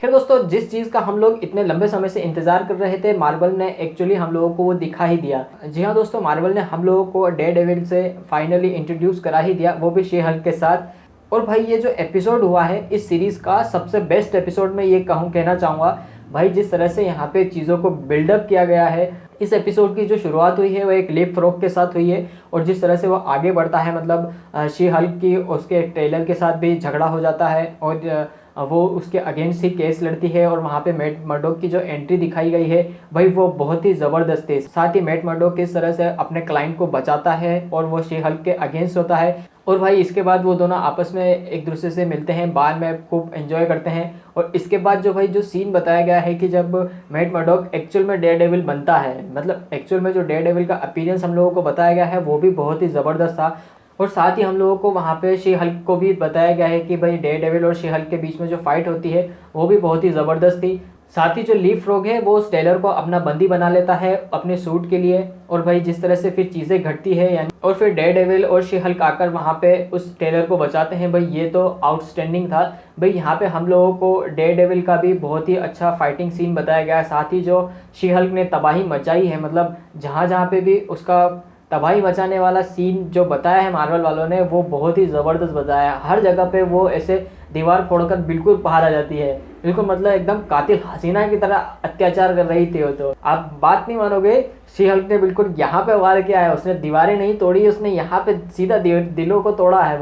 खैर दोस्तों, जिस चीज़ का हम लोग इतने लंबे समय से इंतज़ार कर रहे थे, मार्वल ने एक्चुअली हम लोगों को वो दिखा ही दिया। जी हाँ दोस्तों, मार्वल ने हम लोगों को डेयरडेविल से फाइनली इंट्रोड्यूस करा ही दिया, वो भी शी हल्क के साथ। और भाई ये जो एपिसोड हुआ है इस सीरीज़ का सबसे बेस्ट एपिसोड मैं ये कहना चाहूँगा। भाई जिस तरह से यहाँ पे चीज़ों को बिल्डअप किया गया है, इस एपिसोड की जो शुरुआत हुई है वो एक लीप फ्रॉग के साथ हुई है, और जिस तरह से वो आगे बढ़ता है, मतलब शी हल्क की उसके टेलर के साथ भी झगड़ा हो जाता है और वो उसके अगेंस्ट ही केस लड़ती है, और वहाँ पे मैट मर्डॉक की जो एंट्री दिखाई गई है भाई वो बहुत ही ज़बरदस्त है। साथ ही मैट मर्डॉक किस तरह से अपने क्लाइंट को बचाता है और वो शी हल्क के अगेंस्ट होता है, और भाई इसके बाद वो दोनों आपस में एक दूसरे से मिलते हैं, बार में खूब एंजॉय करते हैं। और इसके बाद जो भाई जो सीन बताया गया है कि जब मैट मर्डॉक एक्चुअल में डेयरडेविल बनता है, मतलब एक्चुअल में जो डेयरडेविल का अपीयरेंस हम लोगों को बताया गया है वो भी बहुत ही ज़बरदस्त था। और साथ ही हम लोगों को वहाँ पे शी हल्क को भी बताया गया है कि भाई डेयरडेविल और शी हल्क के बीच में जो फाइट होती है वो भी बहुत ही ज़बरदस्त थी। साथ ही जो लीप फ्रॉग है वो उस टेलर को अपना बंदी बना लेता है अपने सूट के लिए, और भाई जिस तरह से फिर चीज़ें घटती है यानी, और फिर डेयरडेविल और शी हल्क आकर वहाँ पे उस टेलर को बचाते हैं, भाई ये तो आउटस्टैंडिंग था। भाई यहाँ पे हम लोगों को डेयरडेविल का भी बहुत ही अच्छा फाइटिंग सीन बताया गया है। साथ ही जो शी हल्क ने तबाही मचाई है, मतलब जहाँ जहाँ पे भी उसका तबाही मचाने वाला सीन जो बताया है मार्वल वालों ने वो बहुत ही ज़बरदस्त बताया है। हर जगह पे वो ऐसे दीवार फोड़कर बिल्कुल बाहर आ जाती है, बिल्कुल मतलब एकदम कातिल हसीना की तरह अत्याचार कर रही थी वो। तो आप बात नहीं मानोगे, शी हल्क ने बिल्कुल यहाँ पे वार किया है, उसने दीवारें नहीं तोड़ी, उसने यहाँ पे सीधा दिलों को तोड़ा है।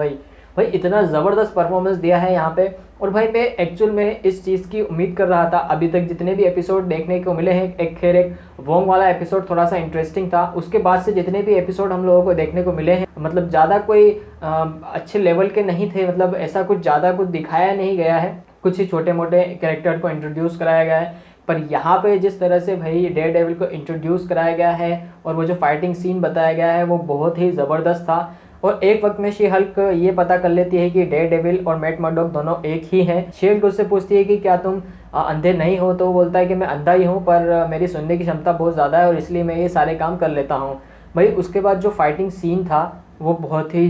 भाई इतना ज़बरदस्त परफॉर्मेंस दिया है यहाँ पे। और भाई मैं एक्चुअल में इस चीज़ की उम्मीद कर रहा था, अभी तक जितने भी एपिसोड देखने को मिले हैं, एक वोंग वाला एपिसोड थोड़ा सा इंटरेस्टिंग था, उसके बाद से जितने भी एपिसोड हम लोगों को देखने को मिले हैं, मतलब ज़्यादा कोई अच्छे लेवल के नहीं थे, मतलब ऐसा कुछ ज़्यादा कुछ दिखाया नहीं गया है, कुछ ही छोटे मोटे कैरेक्टर को इंट्रोड्यूस कराया गया है। पर यहाँ पे जिस तरह से भाई डेयरडेविल को इंट्रोड्यूस कराया गया है और वो जो फाइटिंग सीन बताया गया है वो बहुत ही ज़बरदस्त था। और एक वक्त में शी हल्क ये पता कर लेती है कि डेयरडेविल और मैट मर्डॉक दोनों एक ही हैं। शी हल्क उससे पूछती है कि क्या तुम अंधे नहीं हो, तो वो बोलता है कि मैं अंधा ही हूँ, पर मेरी सुनने की क्षमता बहुत ज़्यादा है और इसलिए मैं ये सारे काम कर लेता हूँ। भाई उसके बाद जो फाइटिंग सीन था वो बहुत ही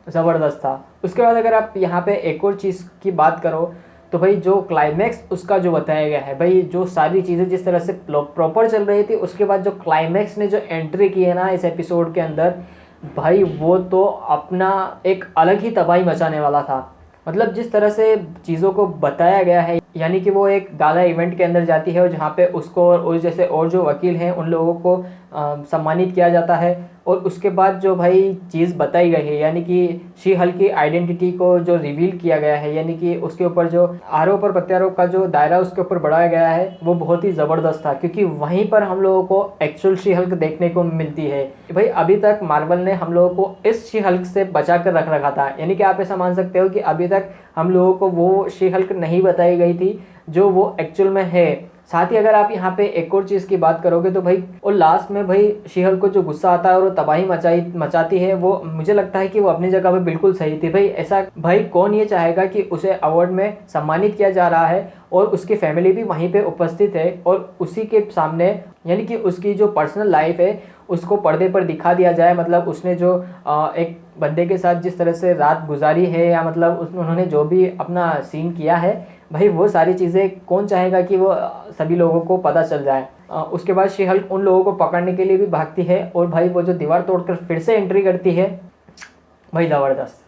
ज़बरदस्त था। उसके बाद अगर आप यहाँ पे एक और चीज़ की बात करो तो भाई जो क्लाइमैक्स उसका जो बताया गया है, भाई जो सारी चीज़ें जिस तरह से प्रॉपर चल रही थी, उसके बाद जो क्लाइमैक्स ने जो एंट्री की है ना इस एपिसोड के अंदर, भाई वो तो अपना एक अलग ही तबाही मचाने वाला था। मतलब जिस तरह से चीज़ों को बताया गया है, यानी कि वो एक गाला इवेंट के अंदर जाती है और जहाँ पे उसको और उस जैसे और जो वकील हैं उन लोगों को सम्मानित किया जाता है, और उसके बाद जो भाई चीज़ बताई गई है, यानी कि शी हल्क की आइडेंटिटी को जो रिवील किया गया है, यानी कि उसके ऊपर जो आरोप और प्रत्यारोप का जो दायरा उसके ऊपर बढ़ाया गया है वो बहुत ही ज़बरदस्त था, क्योंकि वहीं पर हम लोगों को एक्चुअल शी हल्क देखने को मिलती है। भाई अभी तक मार्वल ने हम लोगों को इस शी हल्क से बचा कर रख रखा था, यानी कि आप ऐसा मान सकते हो कि अभी तक हम लोगों को वो शी हल्क नहीं बताई गई थी जो वो एक्चुअल में है। साथ ही अगर आप यहाँ पे एक और चीज़ की बात करोगे तो भाई और लास्ट में भाई शी हल्क को जो गुस्सा आता है और वो तबाही मचाती है, वो मुझे लगता है कि वो अपनी जगह पे बिल्कुल सही थी। भाई ऐसा भाई कौन ये चाहेगा कि उसे अवार्ड में सम्मानित किया जा रहा है और उसकी फैमिली भी वहीं पे उपस्थित है, और उसी के सामने यानी कि उसकी जो पर्सनल लाइफ है उसको पर्दे पर दिखा दिया जाए। मतलब उसने जो एक बंदे के साथ जिस तरह से रात गुजारी है, या मतलब उन्होंने जो भी अपना सीन किया है, भाई वो सारी चीज़ें कौन चाहेगा कि वो सभी लोगों को पता चल जाए। उसके बाद शी हल्क उन लोगों को पकड़ने के लिए भी भागती है, और भाई वो जो दीवार तोड़कर फिर से एंट्री करती है, भाई ज़बरदस्त।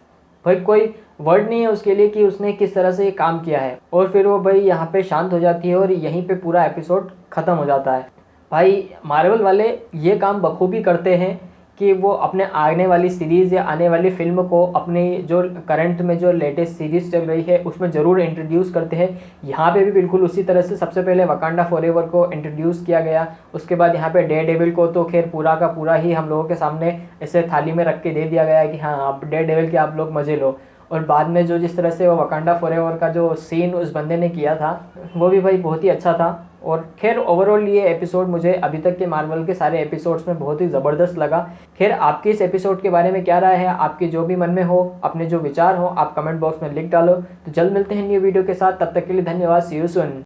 भाई कोई वर्ड नहीं है उसके लिए कि उसने किस तरह से ये काम किया है। और फिर वो भाई यहाँ पे शांत हो जाती है और यहीं पे पूरा एपिसोड ख़त्म हो जाता है। भाई मार्वल वाले ये काम बखूबी करते हैं कि वो अपने आने वाली सीरीज़ या आने वाली फिल्म को अपनी जो करंट में जो लेटेस्ट सीरीज़ चल रही है उसमें ज़रूर इंट्रोड्यूस करते हैं। यहाँ पे भी बिल्कुल उसी तरह से सबसे पहले वकांडा फॉरएवर को इंट्रोड्यूस किया गया, उसके बाद यहाँ पे डेयरडेविल को तो खैर पूरा का पूरा ही हम लोगों के सामने ऐसे थाली में रख के दे दिया गया है कि हाँ आप डेयरडेविल के आप लोग मज़े लो। और बाद में जो जिस तरह से वो वकांडा फॉरएवर का जो सीन उस बंदे ने किया था वो भी भाई बहुत ही अच्छा था। और खैर ओवरऑल ये एपिसोड मुझे अभी तक के मार्वल के सारे एपिसोड्स में बहुत ही ज़बरदस्त लगा। खैर आपकी इस एपिसोड के बारे में क्या राय है, आपके जो भी मन में हो, अपने जो विचार हो आप कमेंट बॉक्स में लिख डालो। तो जल्द मिलते हैं न्यू वीडियो के साथ, तब तक के लिए धन्यवाद। सी यू सून।